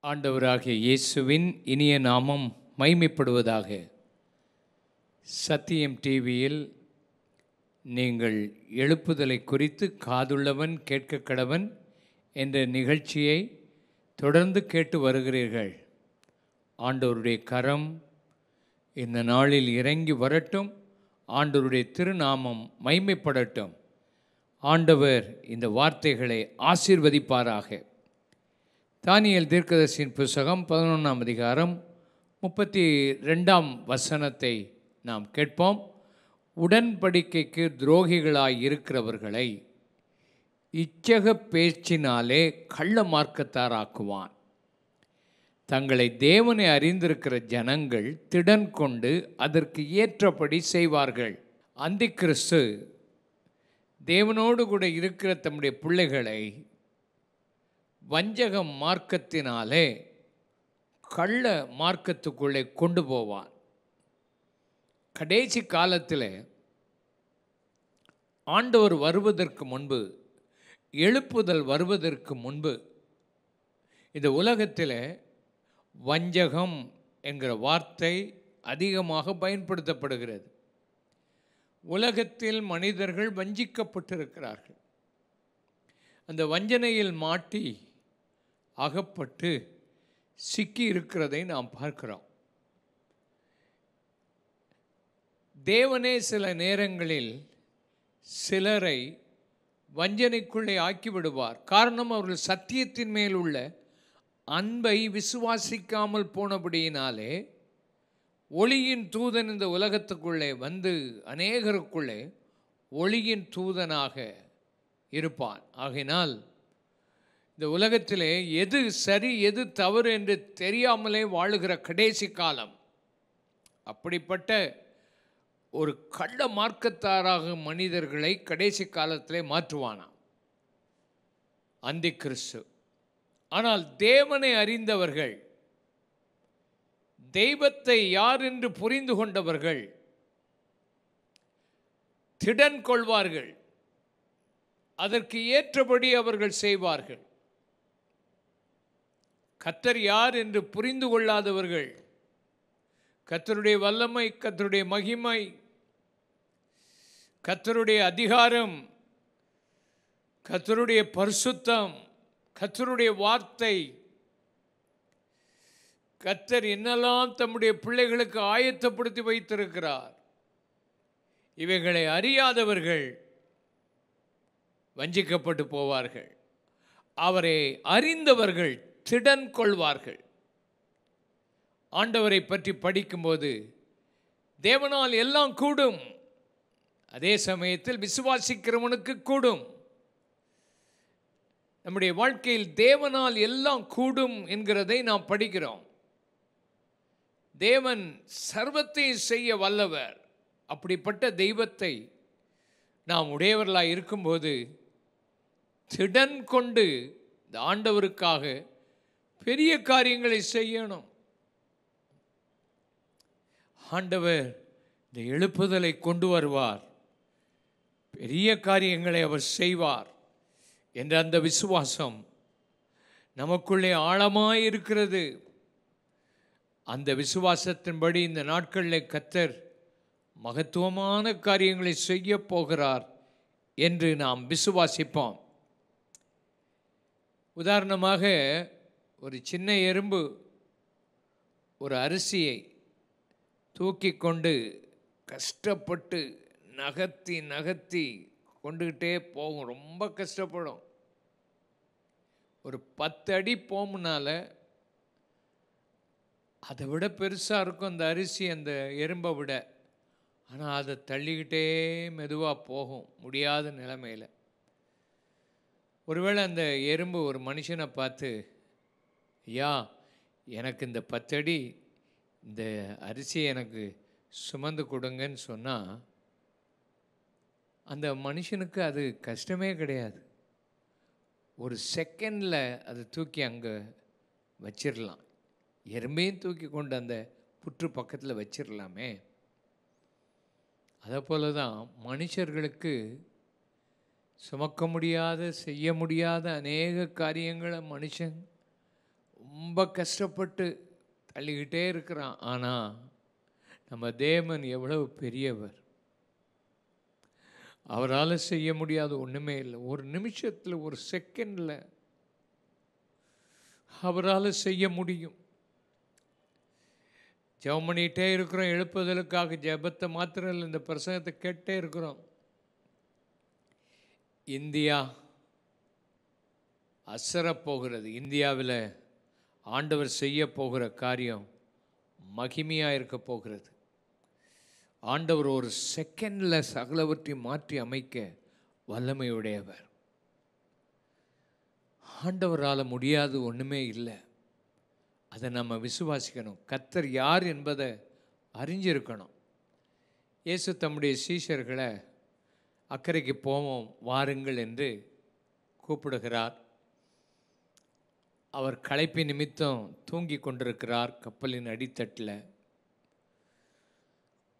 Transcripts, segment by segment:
ஆண்டவராகிய இயேசுவின் இனிய நாமம் மகிமைப்படுவதாக. சத்தியம் டிவியில் நீங்கள் எழுப்புதலை குறித்து காதுள்ளவன் கேட்க கடவன் என்ற நிகழ்ச்சியை தொடர்ந்து கேட்டு வருகிறீர்கள். ஆண்டவருடைய கரம் இந்த நாளில் இறங்கி வரட்டும். ஆண்டவருடைய திருநாமம் மகிமைப்படட்டும். ஆண்டவர் இந்த வார்த்தைகளை ஆசீர்வதிப்பாராக. தானியேல் தீர்க்கதரிசியின் புத்தகம் 11ஆம் அதிகாரம் 32ஆம் வசனத்தை நாம் கேட்போம். உடன்படிக்கைக்கு துரோகிகளாய் இருக்கிறவர்களை இச்சக பேச்சினாலே கள்ள மார்க்கத்தாராக்குவான். தங்களை தேவனை அறிந்திருக்கிற ஜனங்கள் திடன் கொண்டு அதற்கு ஏற்றபடி செய்வார்கள். அந்திக்கிறிஸ்து தேவனோடு கூட இருக்கிற தம்முடைய பிள்ளைகளை வஞ்சக மார்க்கத்தினாலே கள்ள மார்க்கத்துக்குள்ளே கொண்டு போவான். கடைசி காலத்தில் ஆண்டவர் வருவதற்கு முன்பு, எழுப்புதல் வருவதற்கு முன்பு இந்த உலகத்தில் வஞ்சகம் என்கிற வார்த்தை அதிகமாக பயன்படுத்தப்படுகிறது. உலகத்தில் மனிதர்கள் வஞ்சிக்கப்பட்டிருக்கிறார்கள். அந்த வஞ்சனையில் மாட்டி அகப்பட்டு சிக்கி இருக்கிறதை நாம் பார்க்கிறோம். தேவனே சில நேரங்களில் சிலரை வஞ்சனைக்குள்ளே ஆக்கிவிடுவார். காரணம், அவர்கள் சத்தியத்தின் மேல் உள்ள அன்பை விசுவாசிக்காமல் போனபடியினாலே ஒளியின் தூதன் இந்த உலகத்துக்குள்ளே வந்து அநேகருக்குள்ளே ஒளியின் தூதனாக இருப்பான். ஆகையினால் இந்த உலகத்திலே எது சரி எது தவறு என்று தெரியாமலே வாழுகிற கடைசி காலம். அப்படிப்பட்ட ஒரு கள்ள மார்க்கத்தாராக மனிதர்களை கடைசி காலத்திலே மாற்றுவானாம் அந்திக்கிறிஸ்து. ஆனால் தேவனை அறிந்தவர்கள், தெய்வத்தை யார் என்று புரிந்து கொண்டவர்கள் திடன் கொள்வார்கள். அதற்கு ஏற்றபடி அவர்கள் செய்வார்கள். கர்த்தர் யார் என்று புரிந்து கொள்ளாதவர்கள், கர்த்தருடைய வல்லமை, கர்த்தருடைய மகிமை, கர்த்தருடைய அதிகாரம், கர்த்தருடைய பரிசுத்தம், கர்த்தருடைய வார்த்தை, கர்த்தர் என்னெல்லாம் தம்முடைய பிள்ளைகளுக்கு ஆயத்தப்படுத்தி வைத்திருக்கிறார், இவைகளை அறியாதவர்கள் வஞ்சிக்கப்பட்டு போவார்கள். அவரை அறிந்தவர்கள் திடன் கொள்வார்கள். ஆண்டவரை பற்றி படிக்கும்போது தேவனால் எல்லாம் கூடும், அதே சமயத்தில் விசுவாசிக்கிறவனுக்கு கூடும். நம்முடைய வாழ்க்கையில் தேவனால் எல்லாம் கூடும் என்கிறதை நாம் படிக்கிறோம். தேவன் சர்வத்தையும் செய்ய வல்லவர். அப்படிப்பட்ட தெய்வத்தை நாம் உடையவர்களாக இருக்கும்போது திடன் கொண்டு இந்த ஆண்டவருக்காக பெரிய காரியங்களை செய்யணும். ஆண்டவர் இந்த எழுப்புதலை கொண்டு வருவார், பெரிய காரியங்களை அவர் செய்வார் என்ற அந்த விசுவாசம் நமக்குள்ளே ஆழமாய் இருக்கிறது. அந்த விசுவாசத்தின்படி இந்த நாட்களில் கர்த்தர் மகத்துவமான காரியங்களை செய்ய போகிறார் என்று நாம் விசுவாசிப்போம். உதாரணமாக, ஒரு சின்ன எறும்பு ஒரு அரிசியை தூக்கி கொண்டு கஷ்டப்பட்டு நகர்த்தி நகர்த்தி கொண்டுகிட்டே போகும். ரொம்ப கஷ்டப்படும். ஒரு 10 அடி போமுனால அதை விட பெருசாக இருக்கும் அந்த அரிசி, அந்த எறும்பை விட. ஆனால் அதை தள்ளிக்கிட்டே மெதுவாக போகும் முடியாத நிலைமையில். ஒருவேளை அந்த எறும்பு ஒரு மனுஷனை பார்த்து, ஐயா, எனக்கு இந்த 10 அடி இந்த அரிசியை எனக்கு சுமந்து கொடுங்கன்னு சொன்னால் அந்த மனுஷனுக்கு அது கஷ்டமே கிடையாது. ஒரு செகண்டில் அதை தூக்கி அங்கே வச்சிடலாம். எறும்பையும் தூக்கி கொண்டு அந்த புற்று பக்கத்தில் வச்சிடலாமே. அதை போல தான் மனுஷர்களுக்கு சுமக்க முடியாத, செய்ய முடியாத அநேக காரியங்களை மனுஷன் ரொம்ப கஷ்டப்பட்டு தள்ளிக்கிட்டே இருக்கிறான். ஆனால் நம்ம தேவன் எவ்வளவு பெரியவர்! அவரால் செய்ய முடியாத ஒன்றுமே இல்லை. ஒரு நிமிஷத்தில், ஒரு செகண்டில் அவரால் செய்ய முடியும். ஜெபம் பண்ணிகிட்டே இருக்கிறோம். எழுப்புதலுக்காக ஜெபத்தை மாத்திரம் இல்லை, இந்த பிரசங்கத்தை கேட்டே இருக்கிறோம். இந்தியா அசரப்போகிறது. இந்தியாவில் ஆண்டவர் செய்ய போகிற காரியம் மகிமையாக இருக்க போகிறது. ஆண்டவர் ஒரு செகண்டில் சகலவற்றையும் மாற்றி அமைக்க வல்லமையுடையவர். ஆண்டவரால் முடியாது ஒன்றுமே இல்லை. அதை நம்ம விசுவாசிக்கணும். கர்த்தர் யார் என்பதை அறிஞ்சிருக்கணும். இயேசு தம்முடைய சீஷர்களை அக்கறைக்கு போவோம் வாருங்கள் என்று கூப்பிடுகிறார். அவர் களைப்பு நிமித்தம் தூங்கி கொண்டிருக்கிறார். கப்பலின் அடித்தட்டில்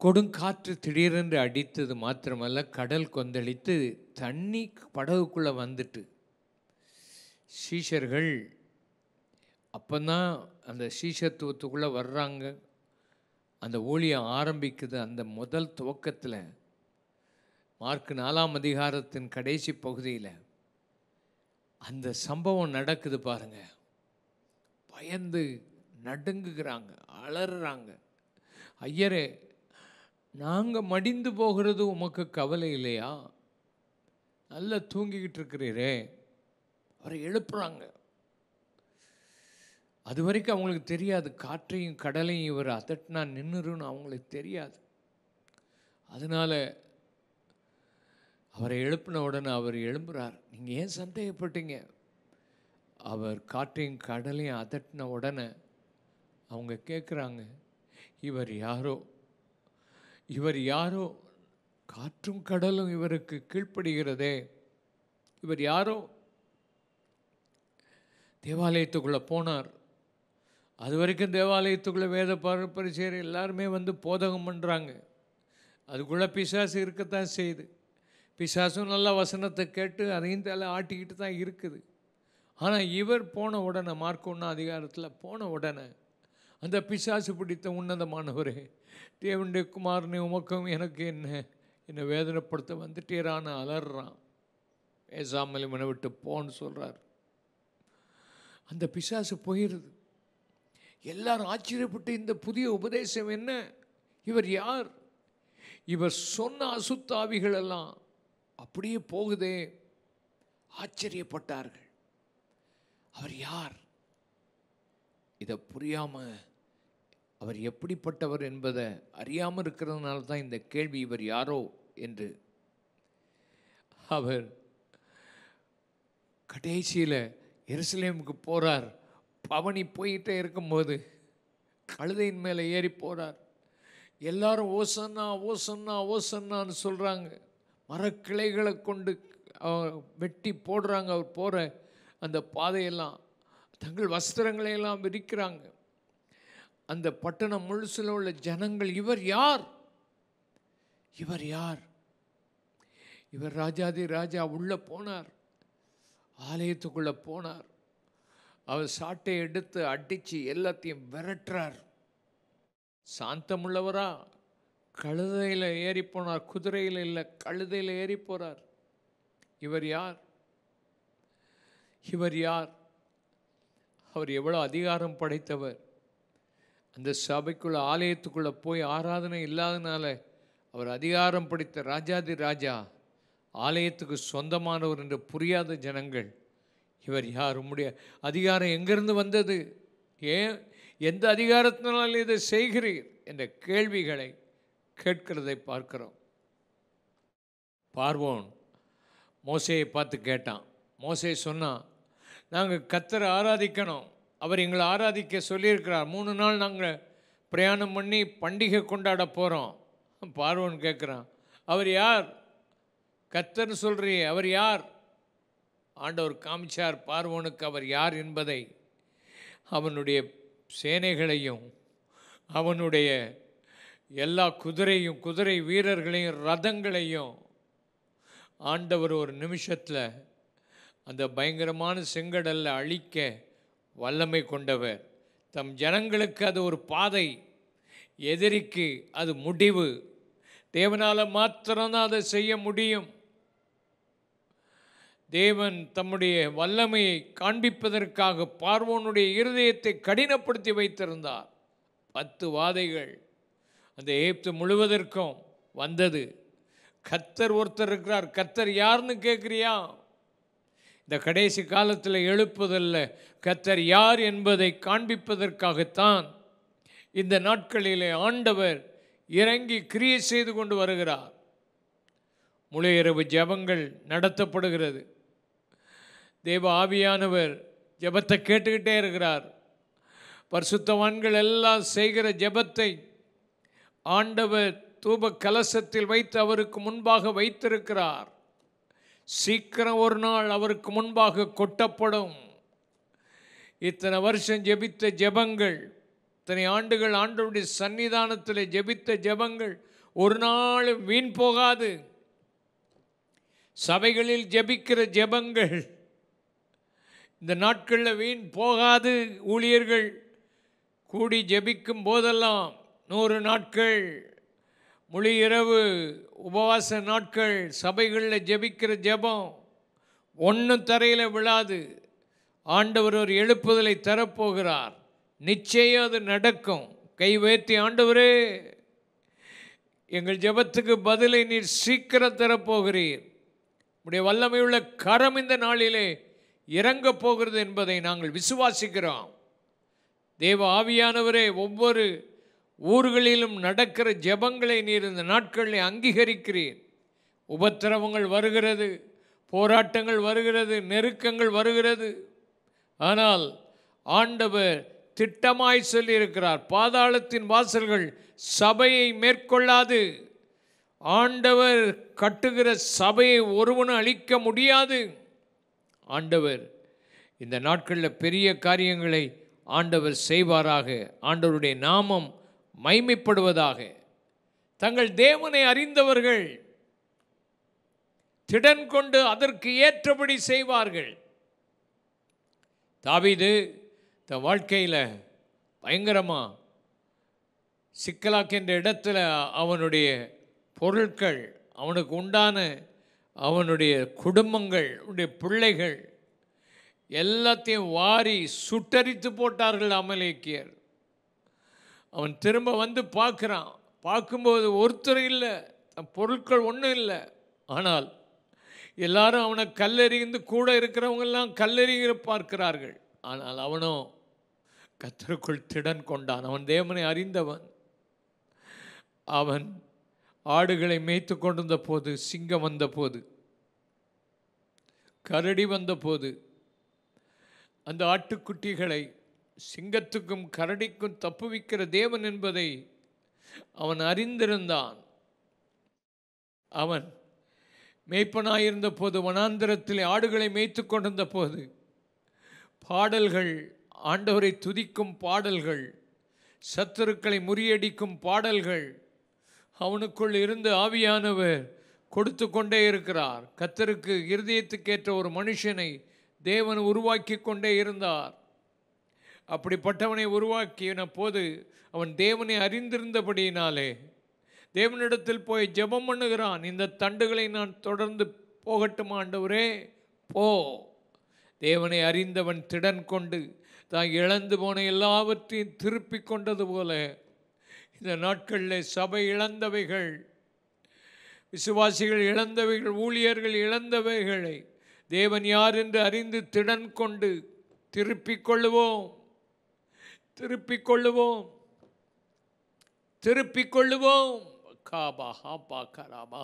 கொடுங்காற்று திடீரென்று அடித்தது மாத்திரமல்ல, கடல் கொந்தளித்து தண்ணி படகுக்குள்ளே வந்துட்டு சீஷர்கள் அப்போதான் அந்த சீஷத்துவத்துக்குள்ளே வர்றாங்க. அந்த ஊழியம் ஆரம்பிக்குது. அந்த முதல் துவக்கத்தில் மார்க் 4ஆம் அதிகாரத்தின் கடைசி பகுதியில் அந்த சம்பவம் நடக்குது பாருங்க. பயந்து நடுங்குகிறாங்க, அலறுறாங்க. ஐயரே, நாங்கள் மடிந்து போகிறது உமக்கு கவலை இல்லையா? நல்லா தூங்கிக்கிட்டு இருக்கிறீரே. அவரை எழுப்புறாங்க. அது வரைக்கும் அவங்களுக்கு தெரியாது, காற்றையும் கடலையும் இவர் அதட்டினா நின்றுன்னு அவங்களுக்கு தெரியாது. அதனால் அவரை எழுப்பின உடனே அவர் எழும்புறார். நீங்கள் ஏன் சந்தேகப்பட்டீங்க? அவர் காற்றையும் கடலையும் அதட்டின உடனே அவங்க கேட்குறாங்க, இவர் யாரோ, இவர் யாரோ, காற்றும் கடலும் இவருக்கு கீழ்ப்படுகிறதே, இவர் யாரோ. தேவாலயத்துக்குள்ளே போனார். அது வரைக்கும் தேவாலயத்துக்குள்ளே வேத பரிசேயர் எல்லாருமே வந்து போதகம் பண்ணுறாங்க. அதுக்குள்ளே பிசாசு இருக்கத்தான் செய்யுது. பிசாசும் நல்ல வசனத்தை கேட்டு அதையும் தலை ஆட்டிக்கிட்டு தான் இருக்குது. ஆனால் இவர் போன உடனே, மார்க் 1ஆம் அதிகாரத்தில் போன உடனே, அந்த பிசாசு பிடித்த உன்னதமானவரே, தேவனுடைய குமாரனே, உமக்கும் எனக்கு என்னை வேதனைப்படுத்த வந்துட்டேரான்னு அலறான். பேசாமல் இவனை விட்டு போன்னு சொல்கிறார். அந்த பிசாசு போயிடுது. எல்லாரும் ஆச்சரியப்பட்டு, இந்த புதிய உபதேசம் என்ன? இவர் யார்? இவர் சொன்ன அசுத்தாவிகள் எல்லாம் அப்படியே போகுதே. ஆச்சரியப்பட்டார்கள். அவர் யார்? இதை புரியாமல், அவர் எப்படிப்பட்டவர் என்பதை அறியாமல் இருக்கிறதுனால தான் இந்த கேள்வி, இவர் யாரோ என்று. அவர் கடைசியில் எருசலேமுக்கு போகிறார். பவனி போயிட்டே இருக்கும்போது கழுதையின் மேலே ஏறி போகிறார். எல்லாரும் ஓசன்னா ஓசன்னா ஓசன்னான்னு சொல்கிறாங்க. மரக்கிளைகளை கொண்டு வெட்டி போடுறாங்க. அவர் போகிற அந்த பாதையெல்லாம் தங்கள் வஸ்திரங்களையெல்லாம் விரிக்கிறாங்க. அந்த பட்டணம் முழுசில் உள்ள ஜனங்கள், இவர் யார்? இவர் யார்? இவர் ராஜாதி ராஜா. உள்ளே போனார், ஆலயத்துக்குள்ளே போனார். அவர் சாட்டை எடுத்து அடித்து எல்லாத்தையும் விரட்டுறார். சாந்தமுள்ளவரா? கழுதையில் ஏறி போனார். குதிரையில் இல்லை, கழுதையில் ஏறி போகிறார். இவர் யார்? இவர் யார்? அவர் எவ்வளோ அதிகாரம் படைத்தவர்! அந்த சபைக்குள்ளே, ஆலயத்துக்குள்ளே போய் ஆராதனை இல்லாதனால அவர் அதிகாரம் படைத்த ராஜாதி ராஜா, ஆலயத்துக்கு சொந்தமானவர் என்று புரியாத ஜனங்கள், இவர் யார்? உம்முடைய அதிகாரம் எங்கிருந்து வந்தது? ஏன், எந்த அதிகாரத்தினால் இதை செய்கிறீர் என்ற கேள்விகளை கேட்கிறதை பார்க்கிறோம். பார்வோன் மோசேயை பார்த்து கேட்டான். மோசே சொன்னான், நாங்கள் கர்த்தரை ஆராதிக்கணும், அவர் எங்களை ஆராதிக்க சொல்லியிருக்கிறார். 3 நாள் நாங்கள் பிரயாணம் பண்ணி பண்டிகை கொண்டாட போகிறோம். பார்வோன் கேட்குறான், அவர் யார்? கர்த்தர்னு சொல்கிறீ, அவர் யார்? ஆண்டவர் காமிச்சார் பார்வோனுக்கு அவர் யார் என்பதை. அவனுடைய சேனைகளையும் அவனுடைய எல்லா குதிரை வீரர்களையும் ரதங்களையும் ஆண்டவர் ஒரு நிமிஷத்தில் அந்த பயங்கரமான செங்கடலில் அழிக்க வல்லமை கொண்டவர். தம் ஜனங்களுக்கு அது ஒரு பாதை, எதிரிக்கு அது முடிவு. தேவனால் மாத்திரம்தான் அதை செய்ய முடியும். தேவன் தம்முடைய வல்லமையை காண்பிப்பதற்காக பார்வோனுடைய இருதயத்தை கடினப்படுத்தி வைத்திருந்தார். 10 வாதைகள் அந்த எகிப்து முழுவதற்கும் வந்தது. கர்த்தர் ஒருத்தர் இருக்கிறார். கர்த்தர் யாருன்னு கேட்குறியா? இந்த கடைசி காலத்தில் எழுப்புதல்ல, கர்த்தர் யார் என்பதை காண்பிப்பதற்காகத்தான் இந்த நாட்களிலே ஆண்டவர் இறங்கி கிரியை செய்து கொண்டு வருகிறார். முழு இரவு ஜெபங்கள் நடத்தப்படுகிறது. தேவ ஆவியானவர் ஜெபத்தை கேட்டுக்கிட்டே இருக்கிறார். பரிசுத்தவான்கள் எல்லாம் செய்கிற ஜெபத்தை ஆண்டவர் தூப கலசத்தில் வைத்து அவருக்கு முன்பாக வைத்திருக்கிறார். சீக்கிரம் ஒரு நாள் அவருக்கு முன்பாக கொட்டப்படும். இத்தனை வருஷம் ஜெபித்த ஜெபங்கள், இத்தனை ஆண்டுகள் ஆண்டவருடைய சன்னிதானத்தில் ஜெபித்த ஜெபங்கள் ஒரு நாள் வீண் போகாது. சபைகளில் ஜெபிக்கிற ஜெபங்கள் இந்த நாட்களில் வீண் போகாது. ஊழியர்கள் கூடி ஜெபிக்கும் போதெல்லாம் 100 நாட்கள் முழு இரவு உபவாச நாட்கள் சபைகளில் ஜெபிக்கிற ஜெபம் ஒன்றும் தரையில் விழாது. ஆண்டவர் ஒரு எழுப்புதலை தரப்போகிறார். நிச்சயம் அது நடக்கும். கை உயர்த்தி, ஆண்டவரே எங்கள் ஜெபத்துக்கு பதிலை நீர் சீக்கிரம் தரப்போகிறீர், உடைய வல்லமையுள்ள கரம் இந்த நாளிலே இறங்கப் போகிறது என்பதை நாங்கள் விசுவாசிக்கிறோம். தேவ ஆவியானவரே, ஒவ்வொரு ஊர்களிலும் நடக்கிற ஜெபங்களை நீர் இந்த நாட்களில் அங்கீகரிக்கிறீர். உபத்திரவங்கள் வருகிறது, போராட்டங்கள் வருகிறது, நெருக்கங்கள் வருகிறது. ஆனால் ஆண்டவர் திட்டமாய் சொல்லியிருக்கிறார், பாதாளத்தின் வாசல்கள் சபையை மேற்கொள்ளாது. ஆண்டவர் கட்டுகிற சபையை ஒருவனும் அழிக்க முடியாது. ஆண்டவர் இந்த நாட்களில் பெரிய காரியங்களை ஆண்டவர் செய்வாராக. ஆண்டவருடைய நாமம் மைமைப்படுவதாக. தங்கள் தேவனை அறிந்தவர்கள் திடன் கொண்டு அதற்கு ஏற்றபடி செய்வார்கள். தாவீது தன் வாழ்க்கையில் பயங்கரமாக சிக்கலாக் என்ற இடத்துல அவனுடைய பொருட்கள், அவனுக்கு உண்டான அவனுடைய குடும்பங்கள், அவனுடைய பிள்ளைகள் எல்லாத்தையும் வாரி சுட்டரித்து போட்டார்கள் அமலேக்கியர். அவன் திரும்ப வந்து பார்க்குறான். பார்க்கும்போது ஒருத்தர் இல்லை, பொருட்கள் ஒன்றும் இல்லை. ஆனால் எல்லாரும் அவனை கல்லெறிந்து, கூட இருக்கிறவங்கெல்லாம் கல்லெறிகிற பார்க்கிறார்கள். ஆனால் அவனோ கர்த்தருக்குள் திடன் கொண்டான். அவன் தேவனை அறிந்தவன். அவன் ஆடுகளை மேய்த்து கொண்டிருந்த போது, சிங்கம் வந்த போது, கரடி வந்த போது, அந்த ஆட்டுக்குட்டிகளை சிங்கத்துக்கும் கரடிக்கும் தப்புவிக்கிற தேவன் என்பதை அவன் அறிந்திருந்தான். அவன் மேய்ப்பனாயிருந்த போது, வனாந்திரத்தில் ஆடுகளை மேய்த்து கொண்டிருந்த போது, பாடல்கள், ஆண்டவரை துதிக்கும் பாடல்கள், சத்துருக்களை முறியடிக்கும் பாடல்கள் அவனுக்குள் இருந்து ஆவியானவர் கொடுத்து கொண்டே இருக்கிறார். கர்த்தருக்கு இருதயத்துக்கேற்ற ஒரு மனுஷனை தேவன் உருவாக்கி கொண்டே இருந்தார். அப்படிப்பட்டவனை உருவாக்கின போது அவன் தேவனை அறிந்திருந்தபடியினாலே தேவனிடத்தில் போய் ஜெபம் பண்ணுகிறான். இந்த தண்டுகளை நான் தொடர்ந்து போகட்டும் ஆண்டவரே, போ. தேவனை அறிந்தவன் திடன் கொண்டு தான் இழந்து போன எல்லாவற்றையும் திருப்பி கொண்டது போல இந்த நாட்களில் சபை இழந்தவைகள், விசுவாசிகள் இழந்தவைகள், ஊழியர்கள் இழந்தவைகளை தேவன் யார் என்று அறிந்து திடன் கொண்டு திருப்பிக் கொள்ளுவோம், திருப்பிக் கொள்ளுவோம், திருப்பிக் கொள்ளுவோம். காபா ஹாபா கராபா.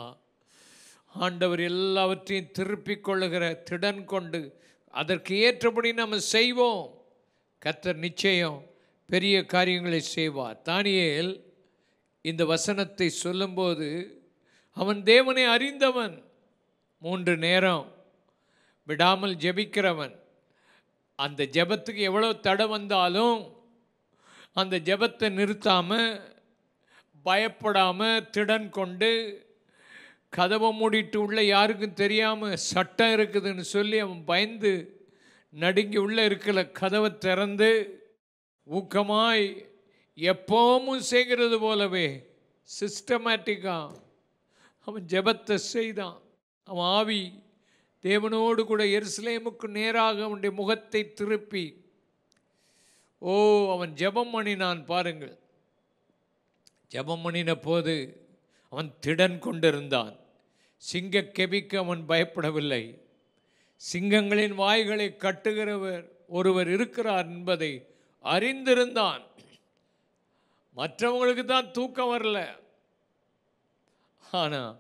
ஆண்டவர் எல்லாவற்றையும் திருப்பிக் கொள்ளுகிற திடன் கொண்டு அதற்கு ஏற்றபடி நம்ம செய்வோம். கர்த்தர் நிச்சயம் பெரிய காரியங்களை செய்வார். தானியேல் இந்த வசனத்தை சொல்லும்போது அவன் தேவனை அறிந்தவன், 3 நேரம் விடாமல் ஜெபிக்கிறவன். அந்த ஜெபத்துக்கு எவ்வளோ தடை வந்தாலும் அந்த ஜெபத்தை நிறுத்தாமல், பயப்படாமல், திடன் கொண்டு, கதவை மூடிட்டு உள்ள யாருக்கும் தெரியாமல் சட்டம் இருக்குதுன்னு சொல்லி அவன் பயந்து நடுங்கி உள்ள இருக்கிற கதவை திறந்து ஊக்கமாய் எப்பவும் செய்கிறது போலவே சிஸ்டமேட்டிக்காக அவன் ஜெபத்தை செய்தான். அவன் ஆவி தேவனோடு கூட எருசலேமுக்கு நேராக அவனுடைய முகத்தை திருப்பி அவன் ஜெபம் பண்ணினான். பாருங்கள், ஜெபம் பண்ணின போது அவன் திடன் கொண்டிருந்தான். சிங்க கெபிக்கு அவன் பயப்படவில்லை. சிங்கங்களின் வாய்களை கட்டுகிறவர் ஒருவர் இருக்கிறார் என்பதை அறிந்திருந்தான். மற்றவங்களுக்கு தான் தூக்கம் வரல, ஆனால்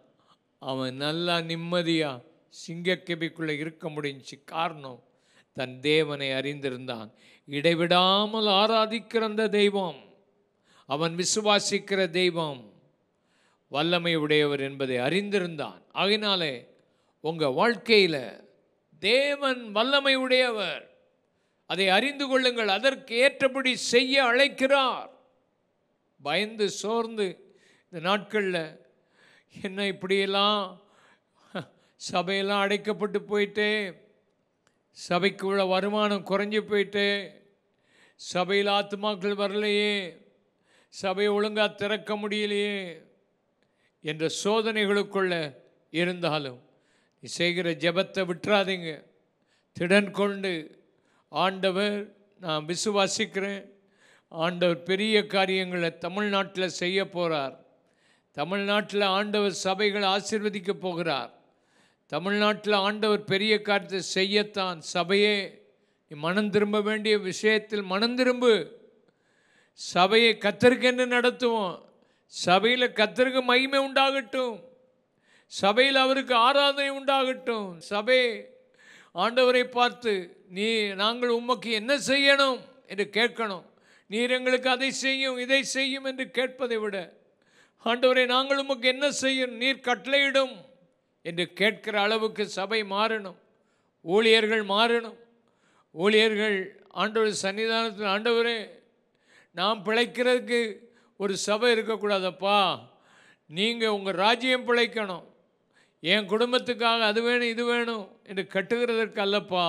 அவன் நல்லா நிம்மதியாக சிங்கக்கெபிக்குள்ளே இருக்க முடிஞ்சு. காரணம், தன் தேவனை அறிந்திருந்தான். இடைவிடாமல் ஆராதிக்கிற அந்த தெய்வம், அவன் விசுவாசிக்கிற தெய்வம் வல்லமை உடையவர் என்பதை அறிந்திருந்தான். ஆகினாலே உங்கள் வாழ்க்கையில் தேவன் வல்லமை உடையவர், அதை அறிந்து கொள்ளுங்கள். அதற்கு ஏற்றபடி செய்ய அழைக்கிறார். பயந்து சோர்ந்து இந்த நாட்களில் என்ன இப்படியெல்லாம் சபையெல்லாம் அடைக்கப்பட்டு போயிட்டு, சபைக்கு உள்ள வருமானம் குறைஞ்சி போயிட்டு, சபையில் ஆத்துமாக்கள் வரலையே, சபையை ஒழுங்காக திறக்க முடியலையே என்ற சோதனைகளுக்குள்ள இருந்தாலும் நீ செய்கிற ஜெபத்தை விட்டுறாதீங்க. திடன் கொண்டு, ஆண்டவர் நான் விசுவாசிக்கிறேன், ஆண்டவர் பெரிய காரியங்களை தமிழ்நாட்டில் செய்ய போகிறார், தமிழ்நாட்டில் ஆண்டவர் சபைகளை ஆசீர்வதிக்க போகிறார், தமிழ்நாட்டில் ஆண்டவர் பெரிய காரியத்தை செய்யத்தான். சபையே, நீ மனம் திரும்ப வேண்டிய விஷயத்தில் மனம் திரும்பு. சபையை கர்த்தருக்கென்று நடத்துவோம். சபையில் கர்த்தருக்கு மகிமை உண்டாகட்டும், சபையில் அவருக்கு ஆராதனை உண்டாகட்டும். சபை ஆண்டவரை பார்த்து நாங்கள் உமக்கு என்ன செய்யணும் என்று கேட்கணும். நீர் எங்களுக்கு அதை செய்யும் இதை செய்யும் என்று கேட்பதை விட, ஆண்டவரை நாங்கள் உமக்கு என்ன செய்யும், நீர் கட்டளையிடும் என்று கேட்கிற அளவுக்கு சபை மாறணும், ஊழியர்கள் மாறணும். ஊழியர்கள் ஆண்டவர் சன்னிதானத்தில், ஆண்டவரே நாம் பிழைக்கிறதுக்கு ஒரு சபை இருக்கக்கூடாதப்பா, நீங்கள் உங்கள் ராஜ்யம் பிழைக்கணும், என் குடும்பத்துக்காக அது வேணும் இது வேணும் என்று கட்டுகிறதற்கு அல்லப்பா,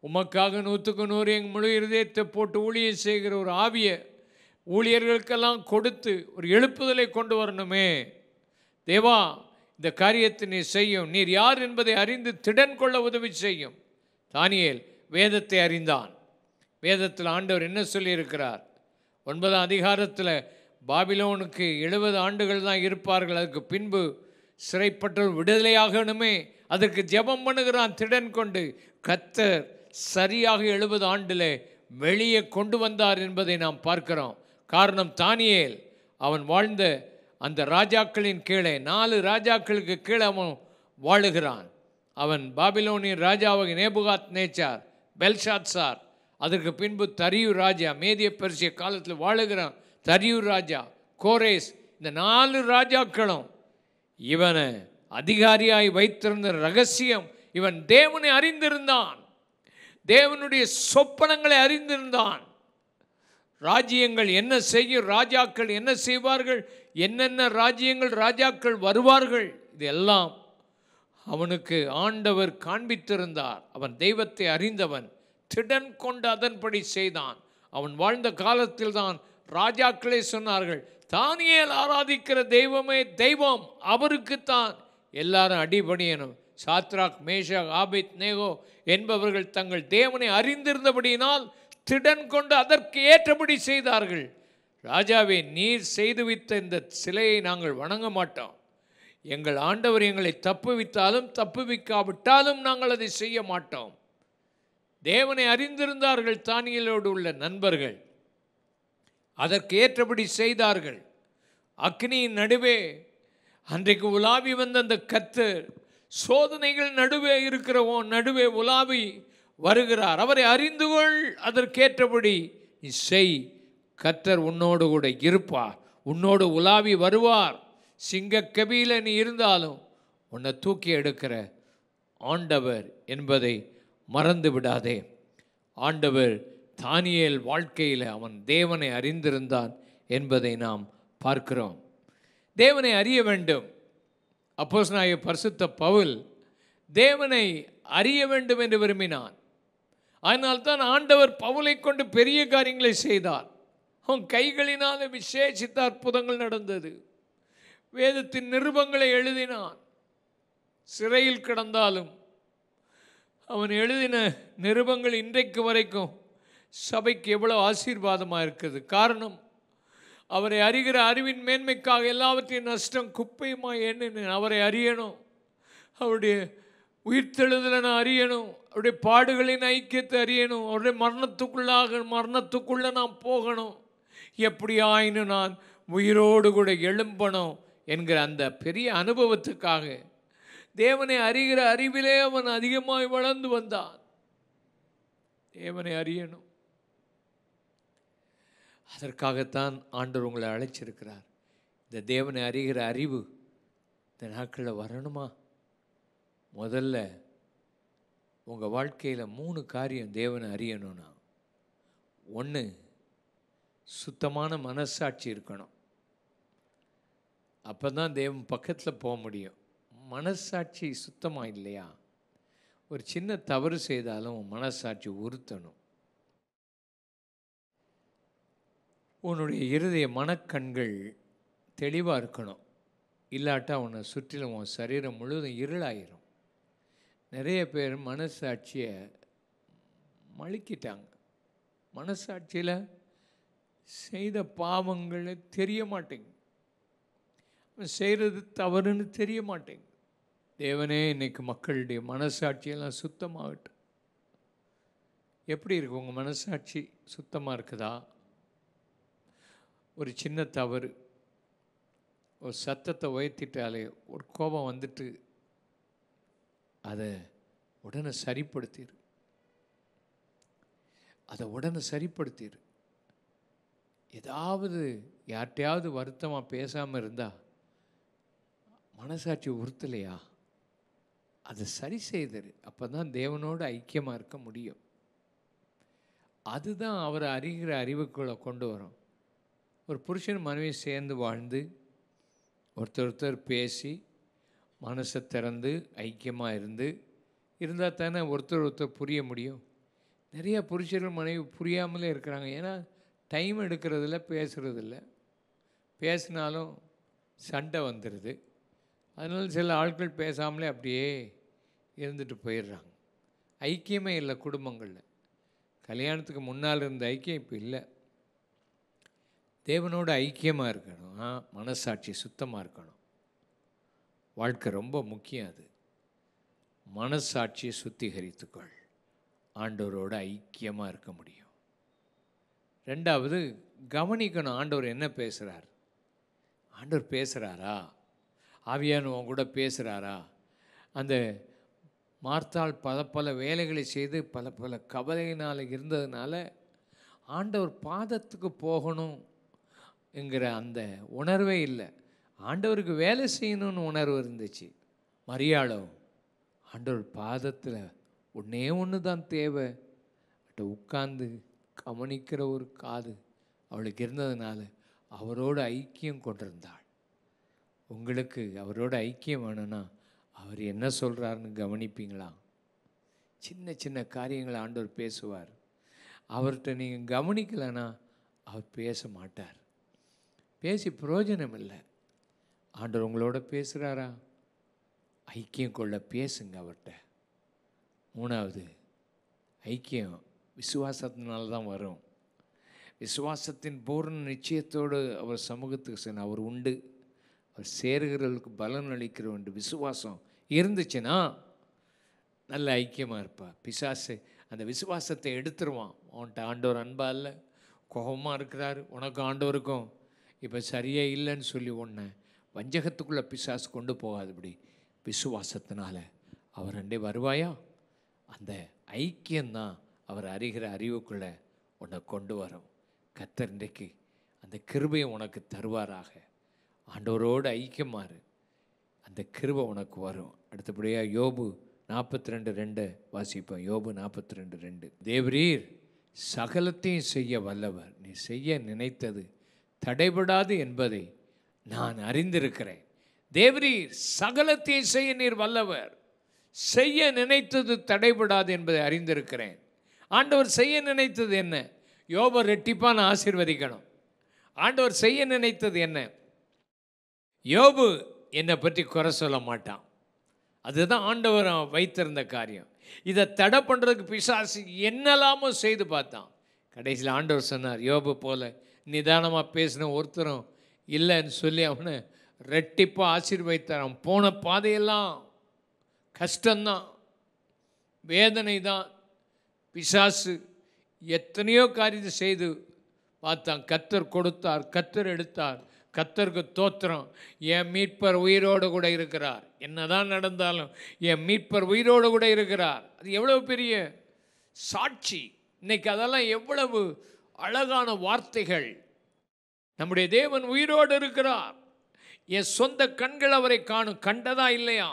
உமக்காக 100க்கு 100 எங்கள் முழு இருதயத்தை போட்டு ஊழியம் செய்கிற ஒரு ஆவியை ஊழியர்களுக்கெல்லாம் கொடுத்து ஒரு எழுப்புதலை கொண்டு வரணுமே. தேவா, இந்த காரியத்தை நீ செய்யும், நீர் யார் என்பதை அறிந்து திடன் கொள்ள உதவி செய்யும். தானியேல் வேதத்தை அறிந்தான். வேதத்தில் ஆண்டவர் என்ன சொல்லியிருக்கிறார்? 9ஆம் அதிகாரத்தில் பாபிலோனுக்கு 70 ஆண்டுகள் தான் இருப்பார்கள், அதுக்கு பின்பு சிறைப்பட்டவர் விடுதலையாகணுமே, அதற்கு ஜெபம் பண்ணுகிறான் திடன் கொண்டு. கர்த்தர் சரியாக 70 ஆண்டில் வெளியே கொண்டு வந்தார் என்பதை நாம் பார்க்கிறோம். காரணம், தானியேல் அவன் வாழ்ந்த அந்த ராஜாக்களின் கீழே 4 ராஜாக்களுக்கு கீழே அவன் வாழுகிறான். அவன் பாபிலோனின் ராஜாவாக நேபுகாத் நேச்சார், பெல்ஷாத்சார், அதற்கு பின்பு தரியூர் ராஜா, மேதிய பெர்சிய காலத்தில் வாழுகிறான். தரியூர் ராஜா, கோரேஸ், இந்த 4 ராஜாக்களும் இவனை அதிகாரியாய் வைத்திருந்த ரகசியம், இவன் தேவனை அறிந்திருந்தான், தேவனுடைய சொப்பனங்களை அறிந்திருந்தான். ராஜ்யங்கள் என்ன செய்யும், ராஜாக்கள் என்ன செய்வார்கள், என்னென்ன ராஜ்யங்கள் ராஜாக்கள் வருவார்கள், இதெல்லாம் அவனுக்கு ஆண்டவர் காண்பித்திருந்தார். அவன் தெய்வத்தை அறிந்தவன், திடன் கொண்டு அதன்படி செய்தான். அவன் வாழ்ந்த காலத்தில் தான் ராஜாக்களே சொன்னார்கள், தானியேல் ஆராதிக்கிற தெய்வமே தெய்வம், அவருக்குத்தான் எல்லாரும் அடிபணியணும். சாத்ராக், மேஷாக், ஆபேத் நேகோ என்பவர்கள் தங்கள் தேவனை அறிந்திருந்தபடியினால் திடன் கொண்டு அதற்கு ஏற்றபடி செய்தார்கள். ராஜாவே, நீர் செய்து வைத்த இந்த சிலையை நாங்கள் வணங்க மாட்டோம், எங்கள் ஆண்டவர் எங்களை தப்புவித்தாலும் தப்புவிக்காவிட்டாலும் நாங்கள் அதை செய்ய மாட்டோம். தேவனை அறிந்திருந்தார்கள் தானியேலோடு உள்ள நண்பர்கள், அதற்கு ஏற்றபடி செய்தார்கள். அக்னியின் நடுவே அன்றைக்கு உலாவி வந்த அந்த கர்த்தர் சோதனைகள் நடுவே இருக்கிறவோம் நடுவே உலாவி வருகிறார். அவரை அறிந்து கொள், அதற்கேற்றபடி நீ செய். கர்த்தர் உன்னோடு கூட இருப்பார், உன்னோடு உலாவி வருவார். சிங்கக்கபியில நீ இருந்தாலும் உன்னை தூக்கி எடுக்கிற ஆண்டவர் என்பதை மறந்து விடாதே. ஆண்டவர் தானியேல் வாழ்க்கையில் அவன் தேவனை அறிந்திருந்தான் என்பதை நாம் பார்க்கிறோம். தேவனை அறிய வேண்டும். அப்போஸ்தலனாகிய பரிசுத்த பவுல் தேவனை அறிய வேண்டும் என்று விரும்பினான். அதனால்தான் ஆண்டவர் பவுலை கொண்டு பெரிய காரியங்களை செய்தார். அவன் கைகளினால் விசேஷித்த அற்புதங்கள் நடந்தது. வேதத்தின் நிருபங்களை எழுதினான். சிறையில் கிடந்தாலும் அவன் எழுதின நிருபங்கள் இன்றைக்கு வரைக்கும் சபைக்கு எவ்வளோ ஆசீர்வாதமாக இருக்குது. காரணம், அவரை அறிகிற அறிவின் மேன்மைக்காக எல்லாவற்றையும் நஷ்டம் குப்பையுமாய் எண்ணினேன். அவரை அறியணும், அவருடைய உயிர்த்தெழுதலை நான் அறியணும், அவருடைய பாடுகளின் ஐக்கியத்தை அறியணும், அவருடைய மரணத்துக்குள்ளே நான் போகணும், எப்படி ஆயினும் நான் உயிரோடு கூட எழும்பணும் என்கிற அந்த பெரிய அனுபவத்துக்காக தேவனை அறிகிற அறிவிலே அவன் அதிகமாய் வளர்ந்து வந்தான். தேவனை அறியணும். அதற்காகத்தான் ஆண்டவர் உங்களை அழைச்சிருக்கிறார். இந்த தேவனை அறிகிற அறிவு இந்த நாட்களில் வரணுமா? முதல்ல உங்கள் வாழ்க்கையில் 3 காரியம் தேவனை அறியணும்னா, 1, சுத்தமான மனசாட்சி இருக்கணும். அப்போ தான் தேவன் பக்கத்தில் போக முடியும். மனசாட்சி சுத்தமாக இல்லையா, ஒரு சின்ன தவறு செய்தாலும் மனசாட்சி உறுத்தணும். உன்னுடைய இருதய மனக்கண்கள் தெளிவாக இருக்கணும். இல்லாட்டா உன்னை சுற்றிலும் உன் சரீரம் முழுவதும் இருளாயிரும். நிறைய பேர் மனசாட்சியை மழுக்கிட்டாங்க. மனசாட்சியில் செய்த பாவங்கள் தெரிய மாட்டேங்குது, செய்கிறது தவறுன்னு தெரிய மாட்டேங்குது. தேவனே இன்னைக்கு மக்களுடைய மனசாட்சியெல்லாம் சுத்தமாகட்டும். எப்படி இருக்கு உங்கள் மனசாட்சி? சுத்தமாக இருக்குதா? ஒரு சின்ன தவறு, ஒரு சத்தத்தை உயர்த்திட்டாலே ஒரு கோபம் வந்துட்டு அதை உடனே சரிப்படுத்திடு. ஏதாவது யார்கிட்டையாவது வருத்தமாக பேசாமல் இருந்தால் மனசாட்சி உறுத்தலையா, அதை சரி செய்தரு. அப்போ தான் தேவனோடு ஐக்கியமாக இருக்க முடியும். அதுதான் அவரை அறிகிற அறிவுக்குள்ளே கொண்டு வரும். ஒரு புருஷன் மனைவி சேர்ந்து வாழ்ந்து ஒருத்தர் பேசி மனசை திறந்து ஐக்கியமாக இருந்தால் தானே ஒருத்தர் புரிய முடியும். நிறைய புருஷர்கள் மனைவி புரியாமலே இருக்கிறாங்க. ஏன்னா டைம் எடுக்கிறதில்ல, பேசுகிறதில்ல. பேசினாலும் சண்டை வந்துடுது. அதனால சில ஆட்கள் பேசாமலே அப்படியே இருந்துட்டு போயிடுறாங்க. ஐக்கியமே இல்லை குடும்பங்களில். கல்யாணத்துக்கு முன்னால் இருந்த ஐக்கியம் இப்போ இல்லை. தேவனோட ஐக்கியமாக இருக்கணும். மனசாட்சி சுத்தமாக இருக்கணும். வாழ்க்கை ரொம்ப முக்கியம். அது மனசாட்சியை சுத்திகரித்துக்கொள். ஆண்டவரோட ஐக்கியமாக இருக்க முடியும். 2வது, கவனிக்கணும் ஆண்டவர் என்ன பேசுகிறார். ஆண்டவர் பேசுகிறாரா? ஆவியானவன் கூட பேசுகிறாரா? அந்த மார்த்தாள் பல வேலைகளை செய்து பல கவலையினால் இருந்ததுனால ஆண்டவர் பாதத்துக்கு போகணும் என்கிற அந்த உணர்வே இல்லை. ஆண்டவருக்கு வேலை செய்யணும்னு உணர்வு இருந்துச்சு. மரியாளோ ஆண்டவர் பாதத்தில் ஒன்று தான் தேவை, உட்கார்ந்து கவனிக்கிற ஒரு காது அவளுக்கு இருந்ததுனால அவரோட ஐக்கியம் கொண்டிருந்தாள். உங்களுக்கு அவரோட ஐக்கியம் வேணும்னா அவர் என்ன சொல்கிறாருன்னு கவனிப்பீங்களா? சின்ன சின்ன காரியங்களை ஆண்டவர் பேசுவார். அவர்கிட்ட நீங்கள் கவனிக்கலைன்னா அவர் பேச மாட்டார். பேசி பிரயோஜனம் இல்லை. ஆண்டவர் உங்களோட பேசுகிறாரா? ஐக்கியம் கொள்ள பேசுங்க அவர்கிட்ட. 3வது, ஐக்கியம் விசுவாசத்தினால தான் வரும். விசுவாசத்தின் பூர்ண நிச்சயத்தோடு அவர் சமூகத்துக்கு சென்று அவர் உண்டு, அவர் சேருகிறவர்களுக்கு பலன் அளிக்கிற உண்டு விசுவாசம் இருந்துச்சுன்னா நல்ல ஐக்கியமாக இருப்பார். பிசாசு அந்த விசுவாசத்தை எடுத்துருவான். அவன்கிட்ட ஆண்டவர் அன்பா இல்லை, கோபமாக இருக்கிறாரு, உனக்கும் ஆண்டவருக்கும் இப்போ சரியே இல்லைன்னு சொல்லி ஒன்று வஞ்சகத்துக்குள்ளே பிசாசு கொண்டு போகாது. இப்படி விசுவாசத்தினால அவர் அண்டே வருவாயா? அந்த ஐக்கியம்தான் அவர் அறிகிற அறிவுக்குள்ளே உன்னை கொண்டு வரும். கர்த்தர் இன்றைக்கு அந்த கிருபையை உனக்கு தருவாராக. ஆண்டவரோடு ஐக்கியமாறு, அந்த கிருபை உனக்கு வரும். அடுத்தபடியாக யோபு 42:2 வாசிப்போம். யோபு 42:2. தேவரீர் சகலத்தையும் செய்ய வல்லவர், நீ செய்ய நினைத்தது தடைபடாது என்பதை நான் அறிந்திருக்கிறேன். தேவரீர் சகலத்தையும் செய்ய நீர் வல்லவர், செய்ய நினைத்தது தடைபடாது என்பதை அறிந்திருக்கிறேன். ஆண்டவர் செய்ய நினைத்தது என்ன? யோபை ரெட்டிப்பான ஆசீர்வதிக்கணும். ஆண்டவர் செய்ய நினைத்தது என்ன? யோபு என்னை பற்றி குறை சொல்ல மாட்டான். அதுதான் ஆண்டவர் வைத்திருந்த காரியம். இதை தடை பண்ணுறதுக்கு பிசாசு என்னெல்லாமோ செய்து பார்த்தான். கடைசியில் ஆண்டவர் சொன்னார், யோபு போல நிதானமாக பேசின ஒருத்தரும் இல்லைன்னு சொல்லி அவனை ரெட்டிப்பாக ஆசீர்வதித்தார். அவன் போன பாதையெல்லாம் கஷ்டம்தான், வேதனை தான். பிசாசு எத்தனையோ காரியத்தை செய்து பார்த்தான். கர்த்தர் கொடுத்தார், கர்த்தர் எடுத்தார். கர்த்தருக்கு தோத்திரம். என் மீட்பர் உயிரோடு கூட இருக்கிறார். என்னதான் நடந்தாலும் என் மீட்பர் உயிரோடு கூட இருக்கிறார். அது எவ்வளவு பெரிய சாட்சி. இன்னைக்கு அதெல்லாம் எவ்வளவு அழகான வார்த்தைகள். நம்முடைய தேவன் உயிரோடு இருக்கிறார். என் சொந்த கண்கள் அவரை காணும். கண்டதா இல்லையா?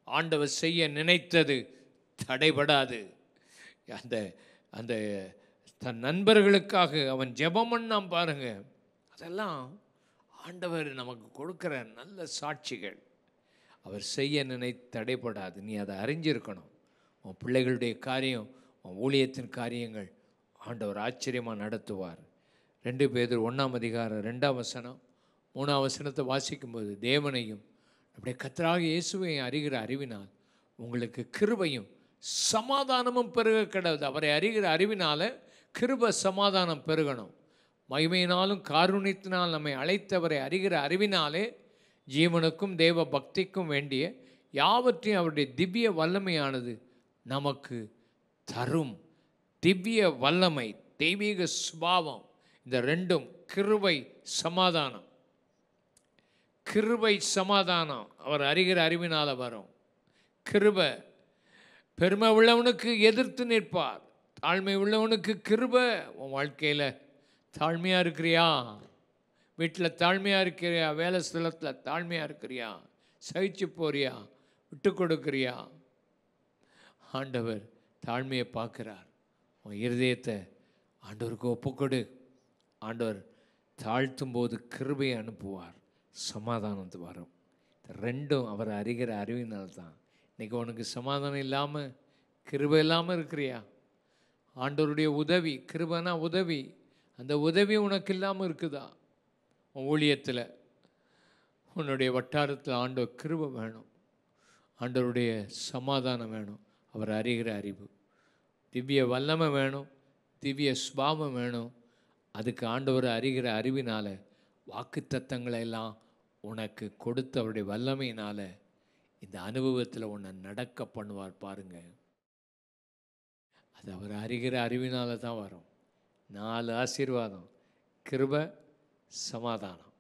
ஆண்டவர் செய்ய நினைத்தது தடைபடாது. அந்த அந்த தன் நண்பர்களுக்காக அவன் ஜெபம் பண்ணான் பாருங்க. அதெல்லாம் ஆண்டவர் நமக்கு கொடுக்குற நல்ல சாட்சிகள். அவர் செய்ய நினைத்து தடைபடாது. நீ அதை அறிஞ்சிருக்கணும். உன் பிள்ளைகளுடைய காரியம், உன் ஊழியத்தின் காரியங்கள் ஆண்டவர் ஆச்சரியமாக நடத்துவார். 2 பேதுரு 1:2 3 வாசிக்கும்போது, தேவனையும் நம்முடைய கர்த்தராகிய இயேசுவையும் அறிகிற அறிவினால் உங்களுக்கு கிருபையும் சமாதானமும் பெருக கிடவுது. அவரை அறிகிற அறிவினால கிருபை சமாதானம் பெருகணும். மகிமையினாலும் காருண்யத்தினால் நம்மை அழைத்தவரை அறிகிற அறிவினாலே ஜீவனுக்கும் தேவ பக்திக்கும் வேண்டிய யாவற்றையும் அவருடைய திவ்ய வல்லமையானது நமக்கு தரும். திவ்ய வல்லமை, தெய்வீக சுபாவம், இந்த ரெண்டும் கிருபை சமாதானம். கிருபை சமாதானம் அவர் அறிகிற அறிவினால் வரும். கிருபை, பெருமை உள்ளவனுக்கு எதிர்த்து நிற்பார், தாழ்மை உள்ளவனுக்கு கிருபை. உன் வாழ்க்கையில் தாழ்மையாக இருக்கிறியா? வீட்டில் தாழ்மையாக இருக்கிறியா? வேலை ஸ்தலத்தில் தாழ்மையாக இருக்கிறியா? சகிச்சு போறியா? விட்டு கொடுக்குறியா? ஆண்டவர் தாழ்மையை பார்க்குறார். உன் இருதயத்தை ஆண்டவருக்கு ஒப்புக்கொடு. ஆண்டவர் தாழ்த்தும் போது கிருபையை அனுப்புவார், சமாதானத்து வரும். ரெண்டும் அவர் அறிகிற அறிவினால்தான். இன்றைக்கி உனக்கு சமாதானம் இல்லாமல், கிருபை இல்லாமல் இருக்கிறியா? ஆண்டவருடைய உதவி, கிருபைனா உதவி, அந்த உதவி உனக்கு இல்லாமல் இருக்குதா? உன் ஊழியத்தில், உன்னுடைய வட்டாரத்தில் ஆண்டவர் கிருபை வேணும், ஆண்டவருடைய சமாதானம் வேணும், அவர் அறிகிற அறிவு, திவ்ய வல்லமை வேணும், திவ்ய சுபாவம் வேணும். அதுக்கு ஆண்டவர் அறிகிற அறிவினால் வாக்குத்தத்தங்களை எல்லாம் உனக்கு கொடுத்து அவருடைய வல்லமையினால் இந்த அனுபவத்தில் உன்னை நடக்க பண்ணுவார். பாருங்க, அது அவர் அறிகிற அறிவினால தான் வரும். 4 ஆசீர்வாதம்: கிருபை, சமாதானம்,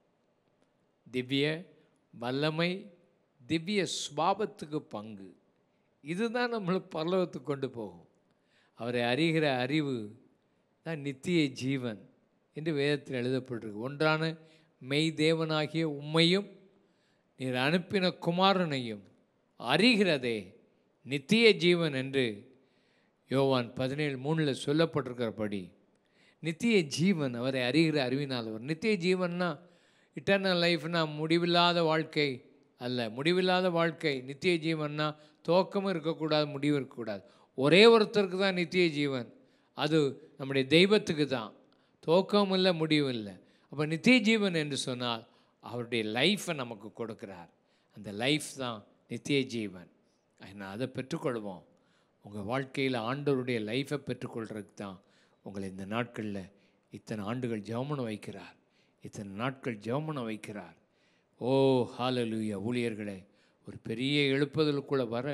திவ்ய வல்லமை, திவ்ய சுபாவத்துக்கு பங்கு. இதுதான் நம்மளை பரலோகத்துக்கு கொண்டு போகும். அவரை அறிகிற அறிவு தான் நித்திய ஜீவன் என்று வேதத்தில் எழுதப்பட்டிருக்கு. ஒன்றான மெய் தேவனாகிய உம்மையும் நீர் அனுப்பின குமாரனையும் அறிகிறதே நித்திய ஜீவன் என்று யோவான் 17:3 சொல்லப்பட்டிருக்கிறபடி நித்திய ஜீவன் அவரை அறிகிற அறிவினால் அவர். நித்திய ஜீவன்னா இட்டர்னல் லைஃப்னா முடிவில்லாத வாழ்க்கை அல்ல. முடிவில்லாத வாழ்க்கை. நித்திய ஜீவன்னா துவக்கமும் இருக்கக்கூடாது, முடிவும் இருக்கக்கூடாது. ஒரே ஒருத்தருக்கு தான் நித்திய ஜீவன். அது நம்முடைய தெய்வத்துக்கு தான். துவக்கமும் இல்லை, முடிவும் இல்லை. அப்போ நித்திய ஜீவன் என்று சொன்னால் அவருடைய லைஃப்பை நமக்கு கொடுக்குறார். அந்த லைஃப் தான் நித்திய ஜீவன். அதனால் அதை பெற்றுக்கொள்வோம். உங்கள் வாழ்க்கையில் ஆண்டவருடைய லைஃப்பை பெற்றுக்கொள்கிறதுக்கு தான் உங்களை இந்த நாட்களில் இத்தனை ஆண்டுகள் ஜெபம் வைக்கிறார், இத்தனை நாட்கள் ஜெபம் வைக்கிறார். ஓ ஹல்லேலூயா! ஊழியர்களே, ஒரு பெரிய எழுப்புதலுக்குள்ளே வர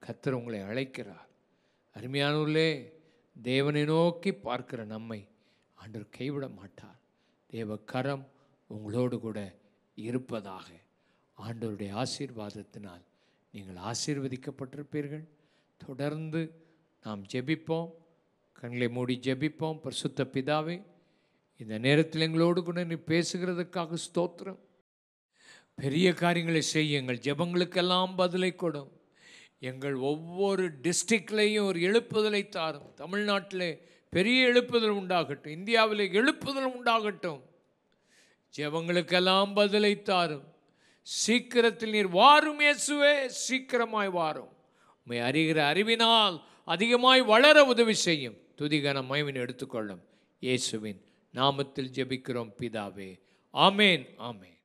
கர்த்தர் உங்களை அழைக்கிறார். அருமையானவர்களே, தேவனை நோக்கி பார்க்கிற நம்மை ஆண்டவர் கைவிட மாட்டார். தேவ கரம் உங்களோடு கூட இருப்பதாக. ஆண்டவருடைய ஆசீர்வாதத்தினால் நீங்கள் ஆசீர்வதிக்கப்பட்டிருப்பீர்கள். தொடர்ந்து நாம் ஜெபிப்போம். கண்களை மூடி ஜெபிப்போம். பரிசுத்த பிதாவே, இந்த நேரத்தில் எங்களோடு கூட நீ பேசுகிறதுக்காக ஸ்தோத்திரம். பெரிய காரியங்களை செய்யுங்கள். ஜெபங்களுக்கெல்லாம் பதிலை கொடும். எங்கள் ஒவ்வொரு டிஸ்ட்ரிக்ட்லேயும் ஒரு எழுப்புதலை தாரும். தமிழ்நாட்டில் பெரிய எழுப்புதல் உண்டாகட்டும், இந்தியாவில் எழுப்புதல் உண்டாகட்டும். ஜெபங்களுக்கெல்லாம் பதிலை தாரும். சீக்கிரத்தில் நீர் வாரும் இயேசுவே, சீக்கிரமாய் வாரும். உம்மை அறிகிற அறிவினால் அதிகமாய் வளர உதவி செய்யும். துதிகன மகிமையை எடுத்துக்கொள்ளும். இயேசுவின் நாமத்தில் ஜெபிக்கிறோம் பிதாவே. ஆமேன், ஆமேன்.